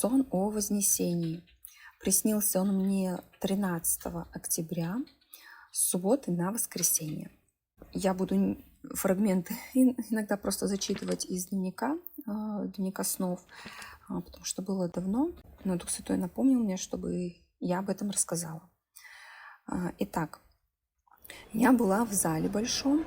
Сон о Вознесении. Приснился он мне 13 октября, с субботы на воскресенье. Я буду фрагменты иногда просто зачитывать из дневника снов, потому что было давно, но Дух Святой напомнил мне, чтобы я об этом рассказала. Итак, я была в зале большом,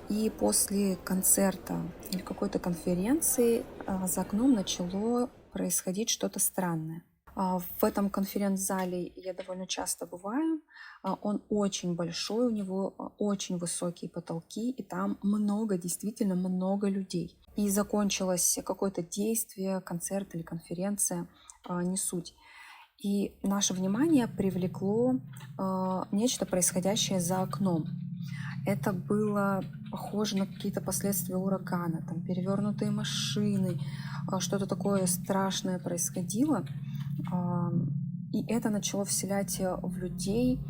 и после концерта или какой-то конференции за окном начало происходить что-то странное. В этом конференц-зале я довольно часто бываю. Он очень большой, у него очень высокие потолки, и там много, действительно много людей. И закончилось какое-то действие, концерт или конференция, не суть. И наше внимание привлекло нечто, происходящее за окном. Это было похоже на какие-то последствия урагана, там перевернутые машины, что-то такое страшное происходило. И это начало вселять в людей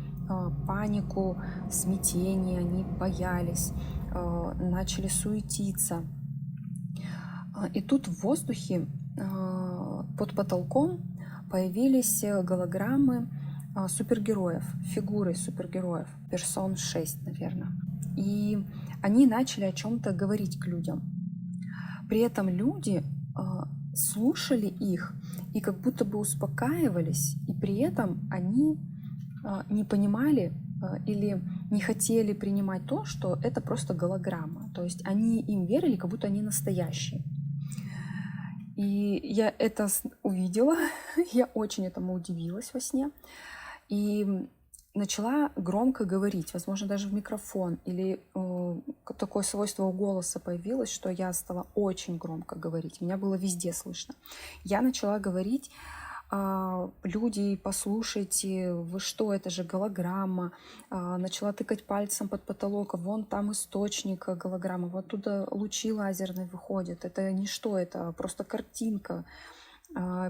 панику, смятение, они боялись, начали суетиться. И тут в воздухе под потолком появились голограммы супергероев, фигуры супергероев, персон 6, наверное. И они начали о чем-то говорить к людям. При этом люди слушали их и как будто бы успокаивались, и при этом они не понимали или не хотели принимать то, что это просто голограмма. То есть они им верили, как будто они настоящие. И я это увидела, я очень этому удивилась во сне. И начала громко говорить, возможно, даже в микрофон, или такое свойство у голоса появилось, что я стала очень громко говорить, меня было везде слышно. Я начала говорить: люди, послушайте, вы что, это же голограмма. Начала тыкать пальцем под потолок, вон там источник голограммы, вот оттуда лучи лазерные выходят, это не что, это просто картинка.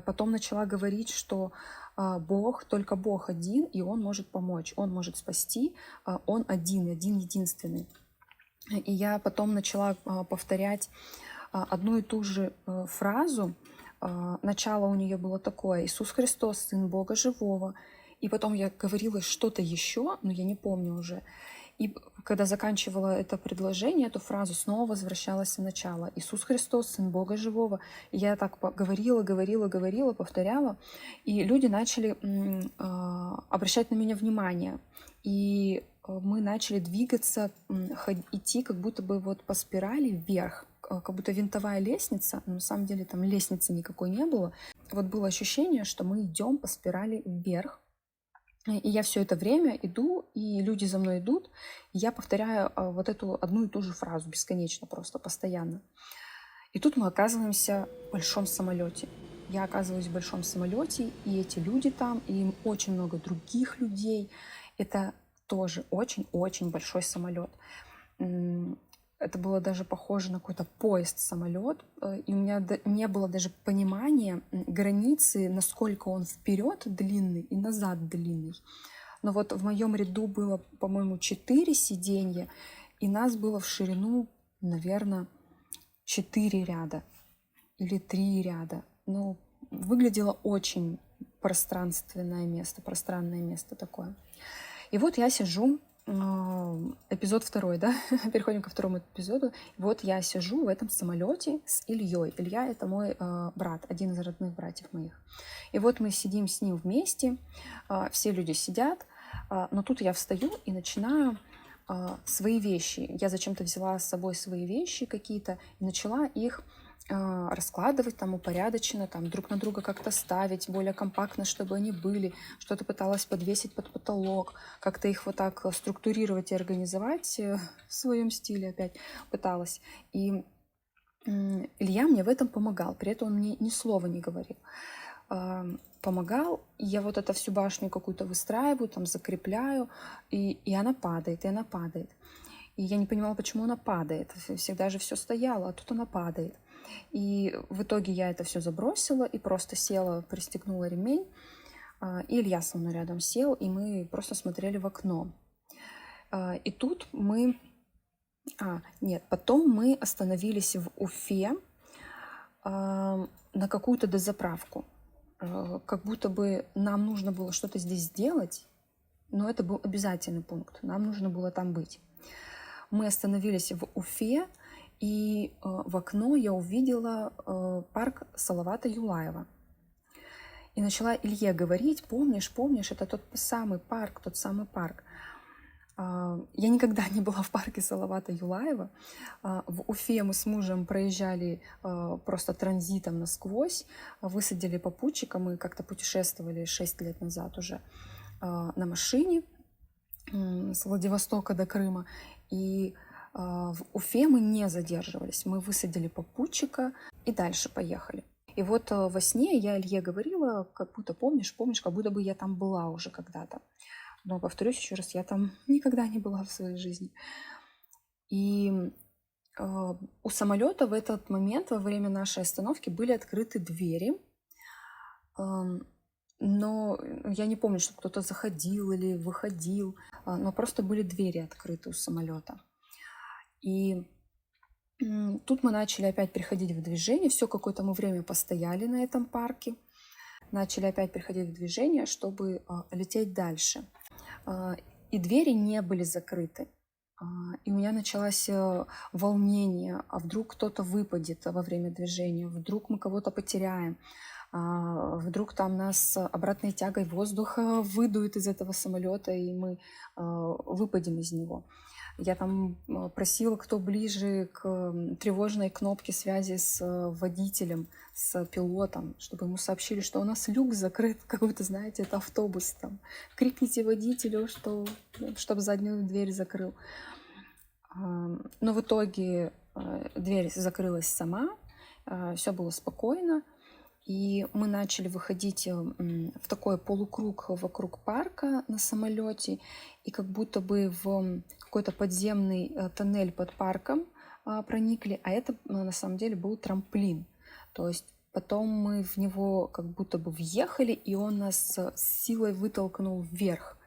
Потом начала говорить, что Бог, только Бог один, и Он может помочь, Он может спасти, Он один единственный. И я потом начала повторять одну и ту же фразу. Начало у нее было такое: Иисус Христос, Сын Бога Живого. И потом я говорила что-то еще, но я не помню уже. И когда заканчивала это предложение, эту фразу, снова возвращалась в начало. Иисус Христос, Сын Бога Живого. И я так говорила, повторяла. И люди начали обращать на меня внимание. И мы начали двигаться, идти как будто бы вот по спирали вверх, как будто винтовая лестница, но на самом деле там лестницы никакой не было. Вот было ощущение, что мы идем по спирали вверх. И я все это время иду, и люди за мной идут, и я повторяю вот эту одну и ту же фразу бесконечно, просто постоянно. И тут мы оказываемся в большом самолете. Я оказываюсь в большом самолете, и эти люди там, и очень много других людей. Это тоже очень-очень большой самолет. Это было даже похоже на какой-то поезд-самолет, и у меня не было даже понимания границы, насколько он вперед длинный и назад длинный. Но вот в моем ряду было, по-моему, 4 сиденья, и нас было в ширину, наверное, 4 ряда или 3 ряда. Ну, выглядело очень пространное место такое. И вот я сижу, эпизод 2, да, переходим ко второму эпизоду. Вот я сижу в этом самолете с Ильей. Илья — это мой брат, один из родных братьев моих. И вот мы сидим с ним вместе, все люди сидят, но тут я встаю и начинаю свои вещи. Я зачем-то взяла с собой свои вещи какие-то и начала их раскладывать там упорядоченно, там друг на друга как-то ставить, более компактно, чтобы они были. Что-то пыталась подвесить под потолок, как-то их вот так структурировать и организовать в своем стиле опять пыталась. И Илья мне в этом помогал, при этом он мне ни слова не говорил. Помогал, и я вот это всю башню какую-то выстраиваю, там закрепляю, и она падает, И я не понимала, почему она падает. Всегда же все стояло, а тут она падает. И в итоге я это все забросила и просто села, пристегнула ремень. И Илья со мной рядом сел, и мы просто смотрели в окно. И тут мы... потом мы остановились в Уфе. на какую-то дозаправку. Как будто бы нам нужно было что-то здесь сделать, но это был обязательный пункт. Нам нужно было там быть. Мы остановились в Уфе, и в окно я увидела парк Салавата Юлаева. И начала Илье говорить: помнишь, это тот самый парк, Я никогда не была в парке Салавата Юлаева. В Уфе мы с мужем проезжали просто транзитом насквозь, высадили попутчика, мы как-то путешествовали 6 лет назад уже на машине с Владивостока до Крыма. И в Уфе мы не задерживались, мы высадили попутчика и дальше поехали. И вот во сне я Илье говорила, как будто помнишь, как будто бы я там была уже когда-то. Но, повторюсь еще раз, я там никогда не была в своей жизни. И у самолета в этот момент, во время нашей остановки, были открыты двери. Но я не помню, что кто-то заходил или выходил, но просто были двери открыты у самолета. И тут мы начали опять приходить в движение. Все какое-то мы время постояли на этом парке. Начали опять приходить в движение, чтобы лететь дальше. И двери не были закрыты. И у меня началось волнение. А вдруг кто-то выпадет во время движения? Вдруг мы кого-то потеряем? Вдруг там нас обратной тягой воздуха выдует из этого самолета, и мы выпадем из него. Я там просила, кто ближе к тревожной кнопке связи с водителем, с пилотом, чтобы ему сообщили, что у нас люк закрыт, как будто, знаете, это автобус. Там. Крикните водителю, чтобы заднюю дверь закрыл. Но в итоге дверь закрылась сама, все было спокойно. И мы начали выходить в такой полукруг вокруг парка на самолете, и как будто бы в какой-то подземный тоннель под парком проникли, а это на самом деле был трамплин. То есть потом мы в него как будто бы въехали, и он нас с силой вытолкнул вверх.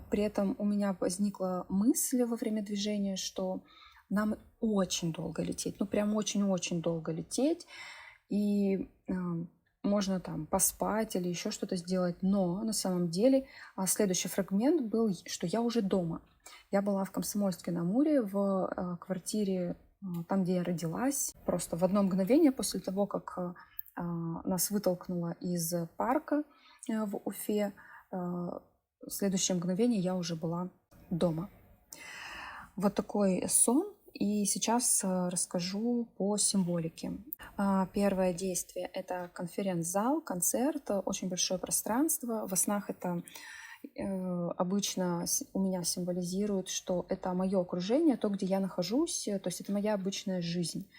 При этом у меня возникла мысль во время движения, что нам очень долго лететь, прям очень-очень долго лететь, и можно там поспать или еще что-то сделать. Но на самом деле следующий фрагмент был, что я уже дома. Я была в Комсомольске-на-Амуре, в квартире, там, где я родилась. Просто в одно мгновение после того, как нас вытолкнуло из парка в Уфе, в следующее мгновение я уже была дома. Вот такой сон. И сейчас расскажу по символике. Первое действие – это конференц-зал, концерт, очень большое пространство. Во снах это обычно у меня символизирует, что это мое окружение, то, где я нахожусь, то есть это моя обычная жизнь.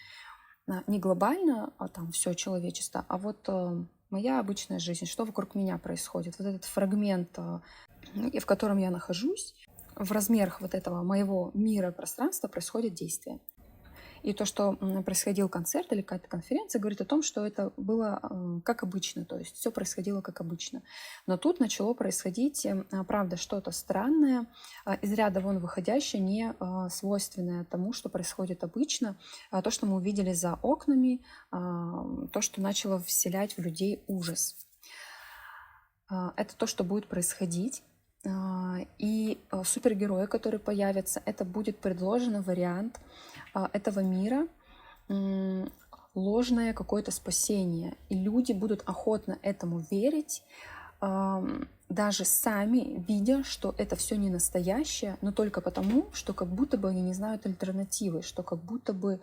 Не глобально, там все человечество, а вот моя обычная жизнь, что вокруг меня происходит. Вот этот фрагмент, в котором я нахожусь, в размерах вот этого моего мира, пространства происходит действие. И то, что происходил концерт или какая-то конференция, говорит о том, что это было как обычно, то есть все происходило как обычно. Но тут начало происходить, правда, что-то странное, из ряда вон выходящее, не свойственное тому, что происходит обычно, то, что мы увидели за окнами, то, что начало вселять в людей ужас. Это то, что будет происходить. И супергерои, которые появятся, это будет предложенный вариант этого мира, ложное какое-то спасение. И люди будут охотно этому верить, даже сами видя, что это все не настоящее, но только потому, что как будто бы они не знают альтернативы, что как будто бы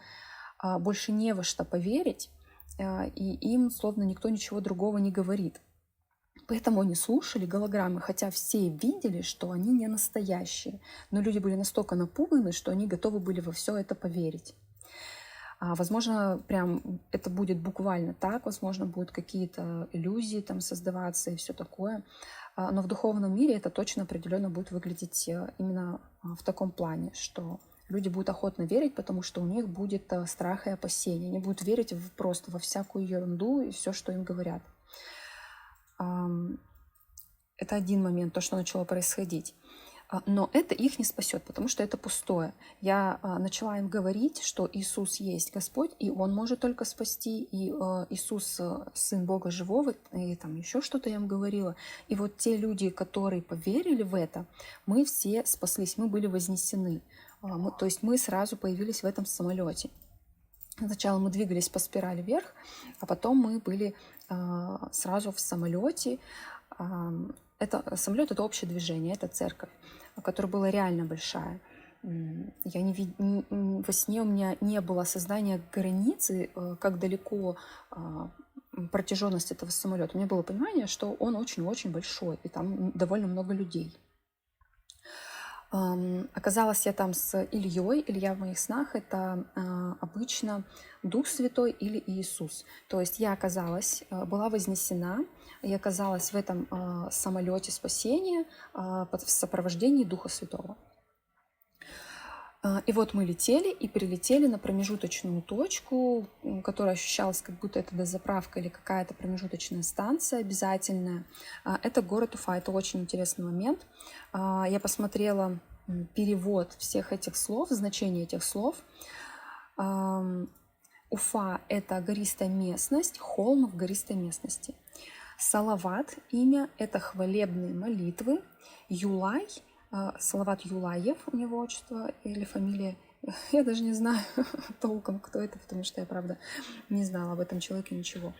больше не во что поверить, и им словно никто ничего другого не говорит. Поэтому они слушали голограммы, хотя все видели, что они не настоящие. Но люди были настолько напуганы, что они готовы были во все это поверить. Возможно, прям это будет буквально так, возможно, будут какие-то иллюзии там создаваться и все такое. Но в духовном мире это точно определенно будет выглядеть именно в таком плане, что люди будут охотно верить, потому что у них будет страх и опасение. Они будут верить просто во всякую ерунду и все, что им говорят. Это один момент, то, что начало происходить. Но это их не спасет, потому что это пустое. Я начала им говорить, что Иисус есть Господь, и Он может только спасти, и Иисус Сын Бога Живого, и там еще что-то я им говорила. И вот те люди, которые поверили в это, мы все спаслись, мы были вознесены. То есть мы сразу появились в этом самолете. Сначала мы двигались по спирали вверх, а потом мы были сразу в самолете. Самолет — это общее движение, это церковь, которая была реально большая. Я во сне у меня не было осознания границы, как далеко протяженность этого самолета. У меня было понимание, что он очень-очень большой, и там довольно много людей. Оказалась я там с Ильей. Илья в моих снах — это обычно Дух Святой или Иисус. То есть я была вознесена, я оказалась в этом самолете спасения в сопровождении Духа Святого. И вот мы летели и прилетели на промежуточную точку, которая ощущалась, как будто это дозаправка или какая-то промежуточная станция обязательная. Это город Уфа. Это очень интересный момент. Я посмотрела перевод всех этих слов, значение этих слов. Уфа — это гористая местность, холм в гористой местности. Салават — имя — это хвалебные молитвы. Юлай — Салават Юлаев, у него отчество или фамилия. Я даже не знаю толком, кто это, потому что я, правда, не знала об этом человеке ничего.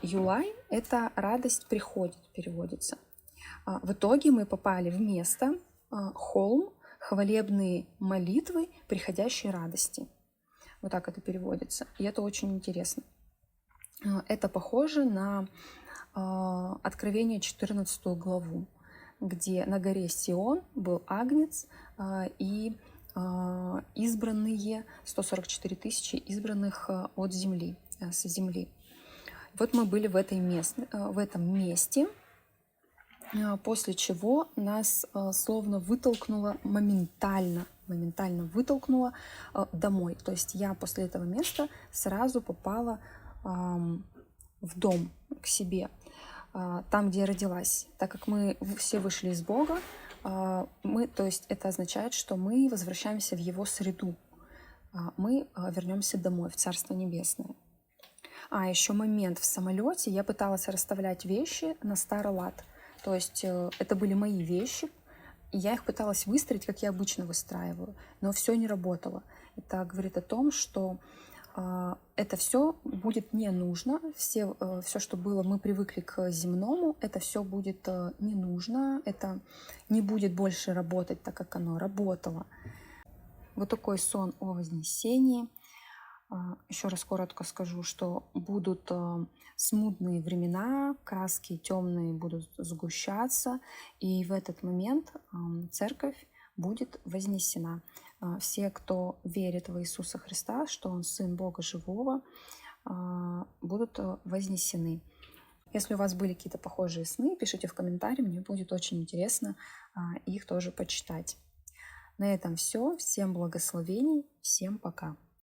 Юлай — это радость приходит, переводится. В итоге мы попали в место, холм, хвалебные молитвы, приходящей радости. Вот так это переводится. И это очень интересно. Это похоже на Откровение 14 главу, где на горе Сион был Агнец и избранные, 144 тысячи избранных от земли, с земли. Вот мы были в этом месте, после чего нас словно вытолкнуло моментально домой. То есть я после этого места сразу попала в дом к себе, там, где я родилась. Так как мы все вышли из Бога, то есть это означает, что мы возвращаемся в Его среду. Мы вернемся домой, в Царство Небесное. Еще момент. В самолете я пыталась расставлять вещи на старый лад. То есть это были мои вещи, и я их пыталась выстроить, как я обычно выстраиваю, но все не работало. Это говорит о том, что это все будет не нужно, все, что было, мы привыкли к земному, это все будет не нужно, это не будет больше работать так, как оно работало. Вот такой сон о вознесении. Еще раз коротко скажу, что будут смутные времена, краски темные будут сгущаться, и в этот момент церковь будет вознесена. Все, кто верит в Иисуса Христа, что Он Сын Бога Живого, будут вознесены. Если у вас были какие-то похожие сны, пишите в комментарии, мне будет очень интересно их тоже почитать. На этом все. Всем благословений, всем пока.